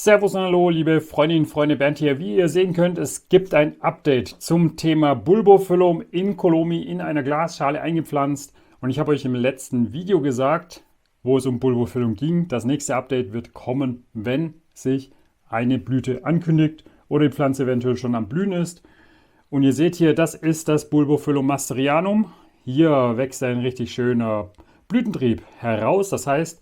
Servus und hallo, liebe Freundinnen und Freunde, Bernd hier. Wie ihr sehen könnt, es gibt ein Update zum Thema Bulbophyllum in Kolomi in einer Glasschale eingepflanzt. Und ich habe euch im letzten Video gesagt, wo es um Bulbophyllum ging, das nächste Update wird kommen, wenn sich eine Blüte ankündigt oder die Pflanze eventuell schon am Blühen ist. Und ihr seht hier, das ist das Bulbophyllum masterianum. Hier wächst ein richtig schöner Blütentrieb heraus. Das heißt,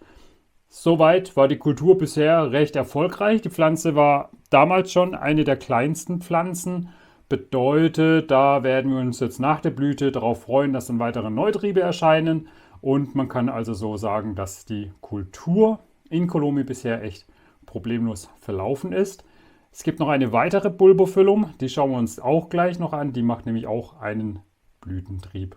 soweit war die Kultur bisher recht erfolgreich. Die Pflanze war damals schon eine der kleinsten Pflanzen. Bedeutet, da werden wir uns jetzt nach der Blüte darauf freuen, dass dann weitere Neutriebe erscheinen. Und man kann also so sagen, dass die Kultur in Kolomi bisher echt problemlos verlaufen ist. Es gibt noch eine weitere Bulbophyllum, die schauen wir uns auch gleich noch an. Die macht nämlich auch einen Blütentrieb.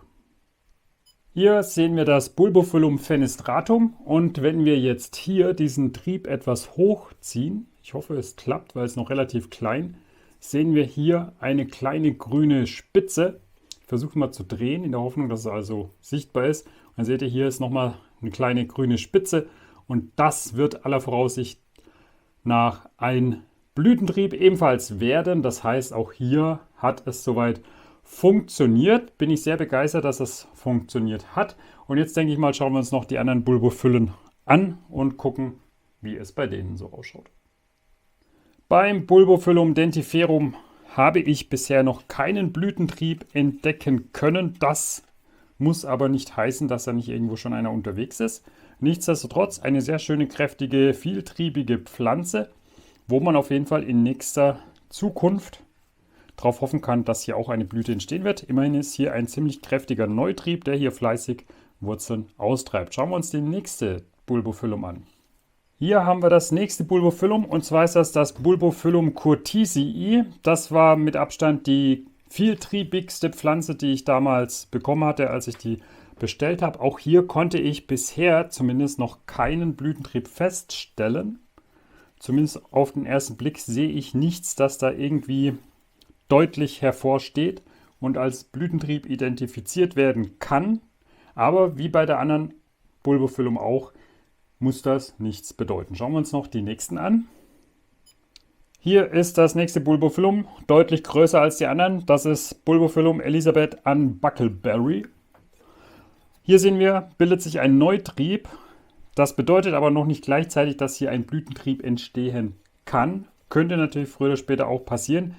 Hier sehen wir das Bulbophyllum fenestratum und wenn wir jetzt hier diesen Trieb etwas hochziehen, ich hoffe es klappt, weil es noch relativ klein, sehen wir hier eine kleine grüne Spitze. Ich versuche mal zu drehen, in der Hoffnung, dass es also sichtbar ist. Und dann seht ihr, hier ist nochmal eine kleine grüne Spitze und das wird aller Voraussicht nach ein Blütentrieb ebenfalls werden. Das heißt, auch hier hat es soweit funktioniert. Bin ich sehr begeistert, dass es funktioniert hat. Und jetzt denke ich mal, schauen wir uns noch die anderen Bulbophyllum an und gucken, wie es bei denen so ausschaut. Beim Bulbophyllum dentiferum habe ich bisher noch keinen Blütentrieb entdecken können. Das muss aber nicht heißen, dass da nicht irgendwo schon einer unterwegs ist. Nichtsdestotrotz eine sehr schöne, kräftige, vieltriebige Pflanze, wo man auf jeden Fall in nächster Zukunft darauf hoffen kann, dass hier auch eine Blüte entstehen wird. Immerhin ist hier ein ziemlich kräftiger Neutrieb, der hier fleißig Wurzeln austreibt. Schauen wir uns die nächste Bulbophyllum an. Hier haben wir das nächste Bulbophyllum und zwar ist das Bulbophyllum curtisii. Das war mit Abstand die vieltriebigste Pflanze, die ich damals bekommen hatte, als ich die bestellt habe. Auch hier konnte ich bisher zumindest noch keinen Blütentrieb feststellen. Zumindest auf den ersten Blick sehe ich nichts, das da irgendwie deutlich hervorsteht und als Blütentrieb identifiziert werden kann. Aber wie bei der anderen Bulbophyllum auch, muss das nichts bedeuten. Schauen wir uns noch die nächsten an. Hier ist das nächste Bulbophyllum, deutlich größer als die anderen. Das ist Bulbophyllum Elizabeth Ann Buckleberry. Hier sehen wir, bildet sich ein Neutrieb. Das bedeutet aber noch nicht gleichzeitig, dass hier ein Blütentrieb entstehen kann. Könnte natürlich früher oder später auch passieren.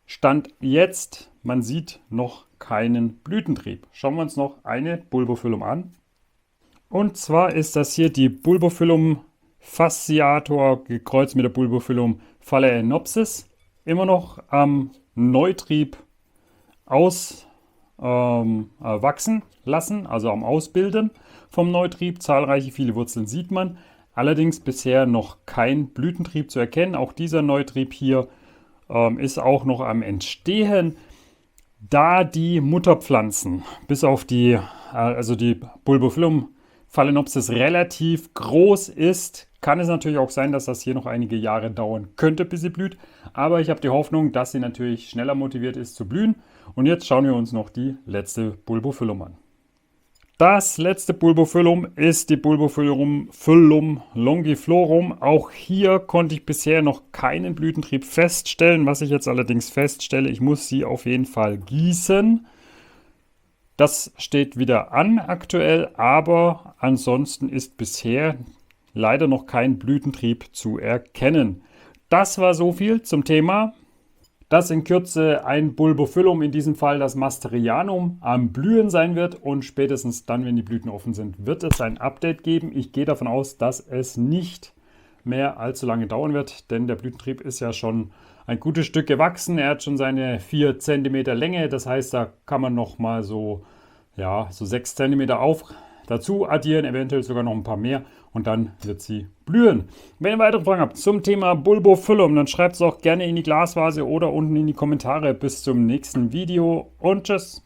Stand jetzt, man sieht noch keinen Blütentrieb. Schauen wir uns noch eine Bulbophyllum an. Und zwar ist das hier die Bulbophyllum fasciator gekreuzt mit der Bulbophyllum phalaenopsis. Immer noch am Neutrieb wachsen lassen, also am Ausbilden vom Neutrieb. Zahlreiche, viele Wurzeln sieht man. Allerdings bisher noch kein Blütentrieb zu erkennen. Auch dieser Neutrieb hier ist auch noch am Entstehen, da die Mutterpflanzen bis auf die Bulbophyllum phalaenopsis relativ groß ist, kann es natürlich auch sein, dass das hier noch einige Jahre dauern könnte, bis sie blüht. Aber ich habe die Hoffnung, dass sie natürlich schneller motiviert ist zu blühen. Und jetzt schauen wir uns noch die letzte Bulbophyllum an. Das letzte Bulbophyllum ist die Bulbophyllum longiflorum. Auch hier konnte ich bisher noch keinen Blütentrieb feststellen. Was ich jetzt allerdings feststelle, ich muss sie auf jeden Fall gießen. Das steht wieder an aktuell, aber ansonsten ist bisher leider noch kein Blütentrieb zu erkennen. Das war so viel zum Thema, dass in Kürze ein Bulbophyllum, in diesem Fall das masterianum, am Blühen sein wird und spätestens dann, wenn die Blüten offen sind, wird es ein Update geben. Ich gehe davon aus, dass es nicht mehr allzu lange dauern wird, denn der Blütentrieb ist ja schon ein gutes Stück gewachsen. Er hat schon seine 4 cm Länge, das heißt, da kann man noch mal so 6 cm dazu addieren, eventuell sogar noch ein paar mehr und dann wird sie blühen. Wenn ihr weitere Fragen habt zum Thema Bulbophyllum, dann schreibt es auch gerne in die Glasvase oder unten in die Kommentare. Bis zum nächsten Video und tschüss!